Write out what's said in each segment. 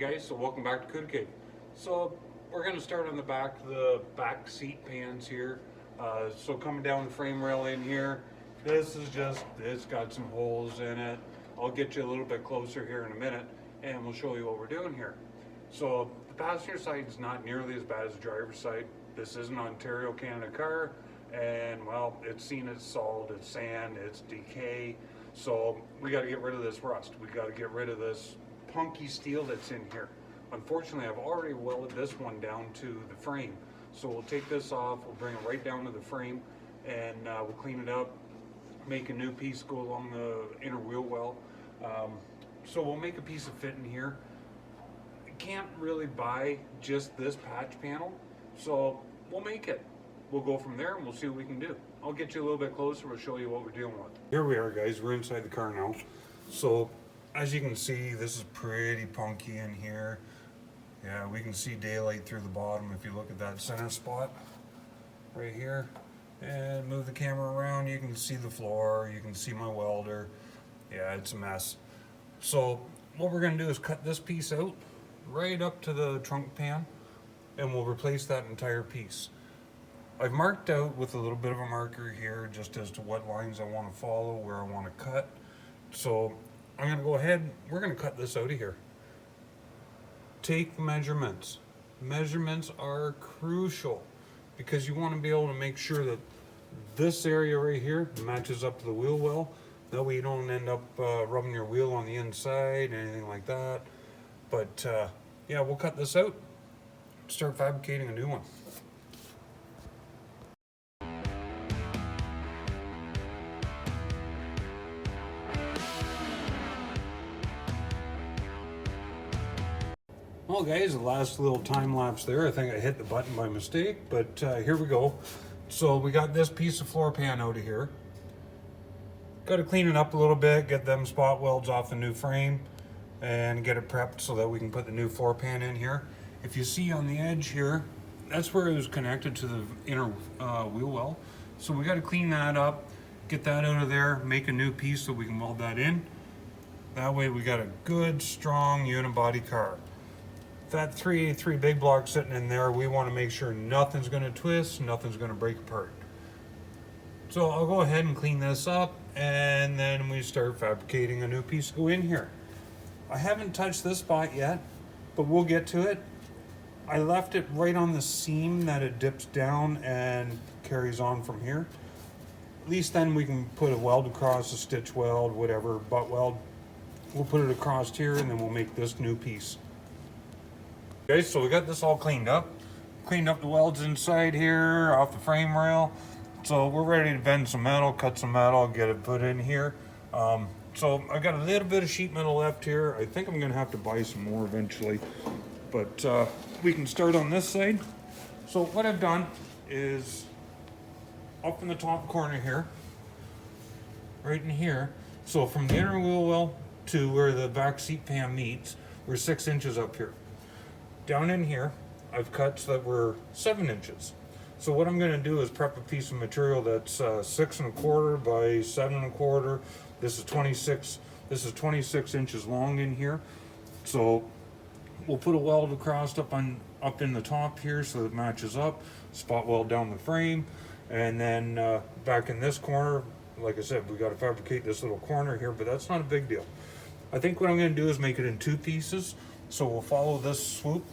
Guys, so welcome back to Cuda. So we're going to start on the back seat pans here. So coming down the frame rail in here, it's got some holes in it. I'll get you a little bit closer here in a minute and we'll show you what we're doing here. So the passenger side is not nearly as bad as the driver's side. This is an Ontario, Canada car, and well, it's seen its salt, it's sand, it's decay. So we got to get rid of this rust. We got to get rid of this punky steel that's in here. Unfortunately, I've already welded this one down to the frame. So we'll take this off, we'll bring it right down to the frame, and we'll clean it up, make a new piece go along the inner wheel well. So we'll make a piece of fit in here. You can't really buy just this patch panel, so we'll make it. We'll go from there and we'll see what we can do. I'll get you a little bit closer, we'll show you what we're dealing with. Here we are, guys, we're inside the car now. So as you can see, this is pretty punky in here. Yeah, we can see daylight through the bottom if you look at that center spot right here. And move the camera around, you can see the floor, you can see my welder. Yeah, it's a mess. So what we're gonna do is cut this piece out right up to the trunk pan and we'll replace that entire piece. I've marked out with a little bit of a marker here just as to what lines I want to follow, where I want to cut. So I'm going to go ahead, we're going to cut this out of here. Take measurements. Measurements are crucial because you want to be able to make sure that this area right here matches up to the wheel well. That way you don't end up rubbing your wheel on the inside, anything like that. But yeah, we'll cut this out, start fabricating a new one. Well guys, the last little time lapse there, I think I hit the button by mistake, but here we go. So we got this piece of floor pan out of here. Got to clean it up a little bit, get them spot welds off the new frame, and get it prepped so that we can put the new floor pan in here. If you see on the edge here, that's where it was connected to the inner wheel well. So we got to clean that up, get that out of there, make a new piece so we can weld that in. That way we got a good, strong unibody car. That 383 big block sitting in there, we want to make sure nothing's going to twist, nothing's going to break apart. So I'll go ahead and clean this up and then we start fabricating a new piece to go in here. I haven't touched this spot yet, but we'll get to it. I left it right on the seam that it dips down and carries on from here. At least then we can put a weld across, a stitch weld, whatever, butt weld. We'll put it across here and then we'll make this new piece. Okay, so we got this all cleaned up the welds inside here, off the frame rail. So we're ready to bend some metal, cut some metal, get it put in here. So I got a little bit of sheet metal left here. I think I'm gonna have to buy some more eventually, but we can start on this side. So what I've done is up in the top corner here, right in here. So from the inner wheel well to where the back seat pan meets, we're 6 inches up here. Down in here, I've cut so that we're 7 inches. So what I'm going to do is prep a piece of material that's 6 1/4 by 7 1/4. This is 26. This is 26 inches long in here. So we'll put a weld across up in the top here so it matches up. Spot weld down the frame, and then back in this corner, like I said, we got to fabricate this little corner here, but that's not a big deal. I think what I'm going to do is make it in 2 pieces. So we'll follow this swoop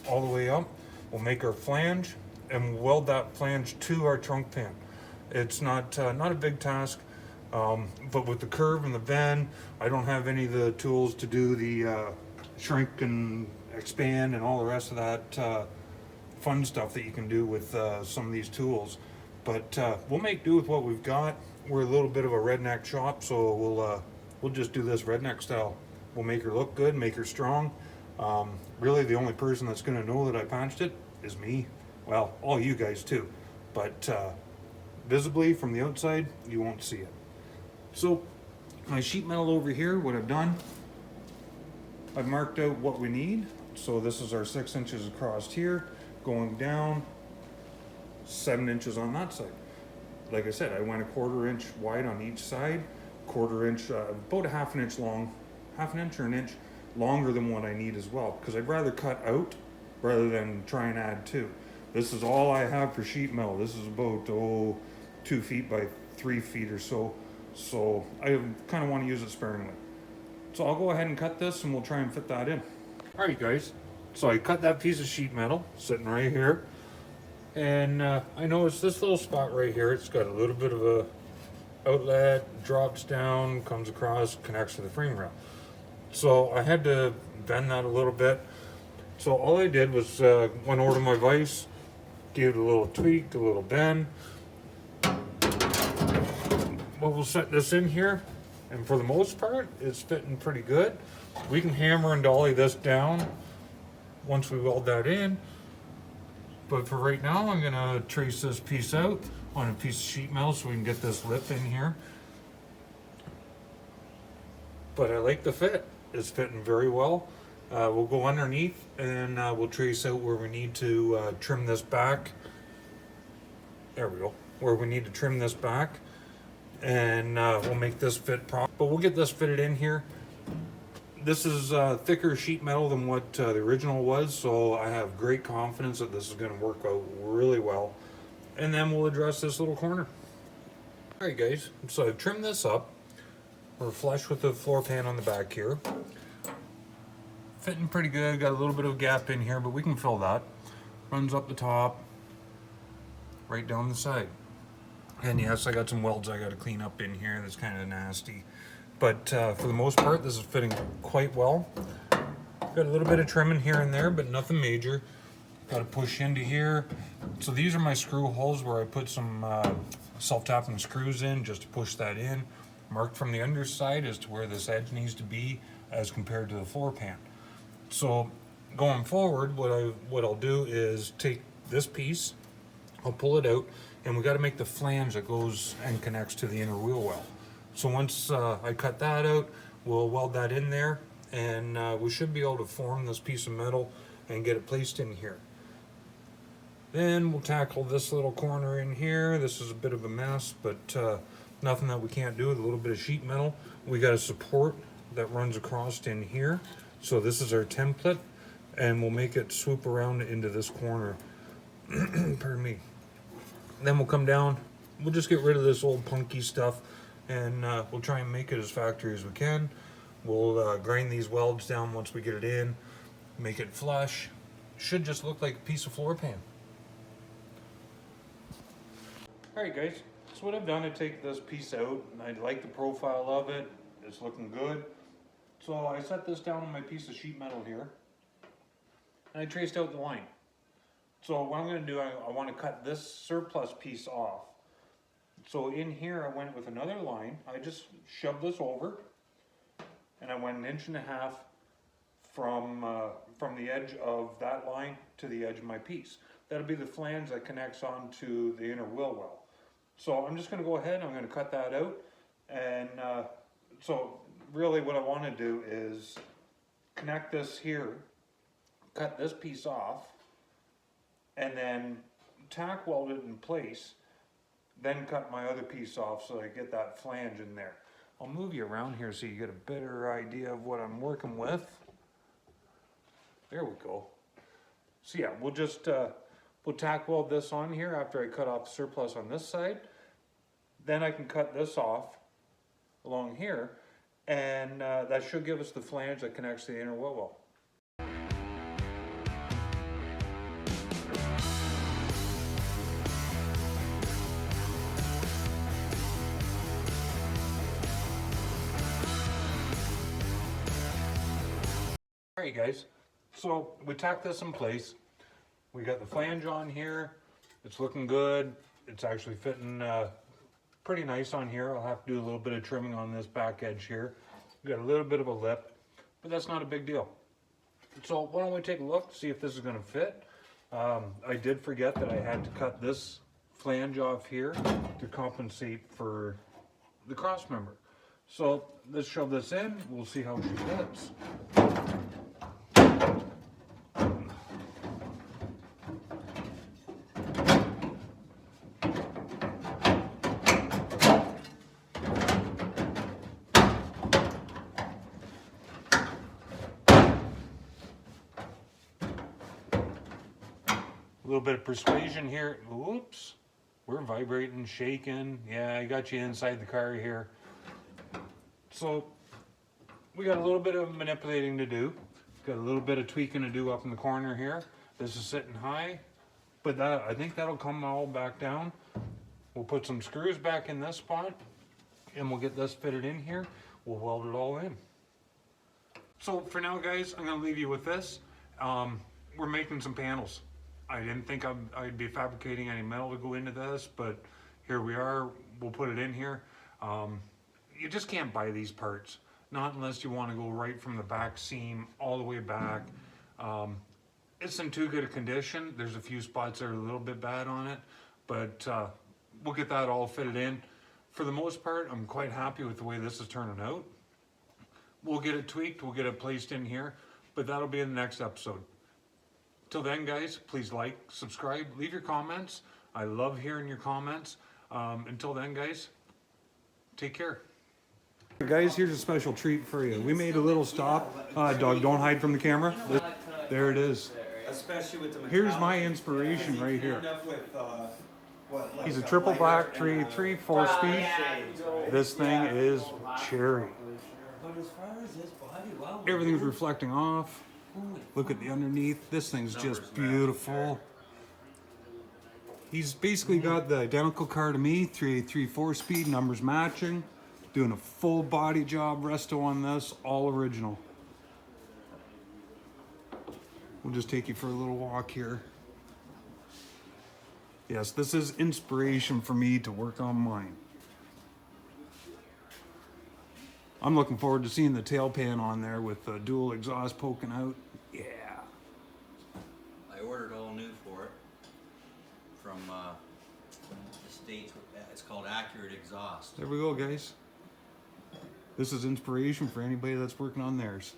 all the way up. We'll make our flange and weld that flange to our trunk pan. It's not a big task, but with the curve and the bend, I don't have any of the tools to do the shrink and expand and all the rest of that fun stuff that you can do with some of these tools. But we'll make do with what we've got. We're a little bit of a redneck shop, so we'll just do this redneck style. We'll make her look good, make her strong. Really the only person that's going to know that I patched it is me. Well, all you guys too, but visibly from the outside you won't see it. So my sheet metal over here, what I've done, I've marked out what we need. So this is our 6 inches across here, going down 7 inches on that side. Like I said, I went 1/4 inch wide on each side, 1/4 inch, about a 1/2 inch long, 1/2 inch or 1 inch longer than what I need as well, because I'd rather cut out rather than try and add to. This is all I have for sheet metal. This is about 2 feet by 3 feet or so. So I kind of want to use it sparingly. So I'll go ahead and cut this and we'll try and fit that in. All right, guys. So I cut that piece of sheet metal sitting right here. And I noticed this little spot right here, it's got a little bit of a outlet, drops down, comes across, connects to the frame rail. So I had to bend that a little bit. So all I did was went over to my vise, gave it a little tweak, a little bend. But we'll set this in here, and for the most part, it's fitting pretty good. We can hammer and dolly this down once we weld that in. But for right now, I'm gonna trace this piece out on a piece of sheet metal so we can get this lip in here. But I like the fit. It's fitting very well. We'll go underneath and we'll trace out where we need to trim this back. There we go. Where we need to trim this back. And we'll make this fit proper. But we'll get this fitted in here. This is thicker sheet metal than what the original was, so I have great confidence that this is going to work out really well. And then we'll address this little corner. All right, guys, so I've trimmed this up. We're flush with the floor pan on the back here. Fitting pretty good, got a little bit of a gap in here, but we can fill that. Runs up the top, right down the side. And yes, I got some welds I got to clean up in here that's kind of nasty. But for the most part, this is fitting quite well. Got a little bit of trimming here and there, but nothing major. Got to push into here. So these are my screw holes where I put some self-tapping screws in just to push that in. Marked from the underside as to where this edge needs to be as compared to the floor pan. So going forward, what I'll do is take this piece, I'll pull it out, and we got to make the flange that goes and connects to the inner wheel well. So once I cut that out, we'll weld that in there, and we should be able to form this piece of metal and get it placed in here. Then we'll tackle this little corner in here. This is a bit of a mess, but nothing that we can't do with a little bit of sheet metal. We got a support that runs across in here. So this is our template, and we'll make it swoop around into this corner. Pardon me. Then we'll come down. We'll just get rid of this old punky stuff, and we'll try and make it as factory as we can. We'll grind these welds down once we get it in, make it flush. Should just look like a piece of floor pan. Alright guys, so what I've done is take this piece out, and I like the profile of it. It's looking good. So I set this down on my piece of sheet metal here, and I traced out the line. So what I'm going to do, I want to cut this surplus piece off. So in here I went with another line. I just shoved this over, and I went 1.5 inches from the edge of that line to the edge of my piece. That'll be the flange that connects onto the inner wheel well. So I'm just going to go ahead, I'm going to cut that out, and so really what I want to do is connect this here, cut this piece off, and then tack weld it in place, then cut my other piece off so I get that flange in there. I'll move you around here so you get a better idea of what I'm working with. There we go. So yeah, we'll just we'll tack weld this on here after I cut off surplus on this side. Then I can cut this off along here, and that should give us the flange that connects to the inner wheel well. Alright guys, so we tacked this in place. We got the flange on here. It's looking good. It's actually fitting pretty nice on here. I'll have to do a little bit of trimming on this back edge here. We got a little bit of a lip, but that's not a big deal. So why don't we take a look, see if this is going to fit. I did forget that I had to cut this flange off here to compensate for the cross member. So let's shove this in. We'll see how she fits. A little bit of persuasion here. Oops. We're vibrating, shaking. Yeah, I got you inside the car here. So we got a little bit of manipulating to do. Got a little bit of tweaking to do up in the corner here. This is sitting high, but that, I think that'll come all back down. We'll put some screws back in this spot and we'll get this fitted in here. We'll weld it all in. So for now, guys, I'm gonna leave you with this. We're making some panels. I didn't think I'd be fabricating any metal to go into this, but here we are. We'll put it in here. You just can't buy these parts, not unless you want to go right from the back seam all the way back. It's in too good a condition. There's a few spots that are a little bit bad on it, but we'll get that all fitted in. For the most part, I'm quite happy with the way this is turning out. We'll get it tweaked, we'll get it placed in here, but that'll be in the next episode. Till then, guys, please like, subscribe, leave your comments. I love hearing your comments. Until then, guys, take care. Guys, here's a special treat for you. We made a little stop. Doug, don't hide from the camera. There it is. Especially with the Here's my inspiration right here. He's a triple black tree, 3/4 speed. This thing is cherry. Everything's reflecting off. Look at the underneath. This thing's just beautiful. He's basically got the identical car to me, 3/4 speed, numbers matching. Doing a full body job resto on this, all original. We'll just take you for a little walk here. Yes, this is inspiration for me to work on mine. I'm looking forward to seeing the tail pan on there with the dual exhaust poking out. Yeah. I ordered all new for it from the States. It's called Accurate Exhaust. There we go, guys. This is inspiration for anybody that's working on theirs.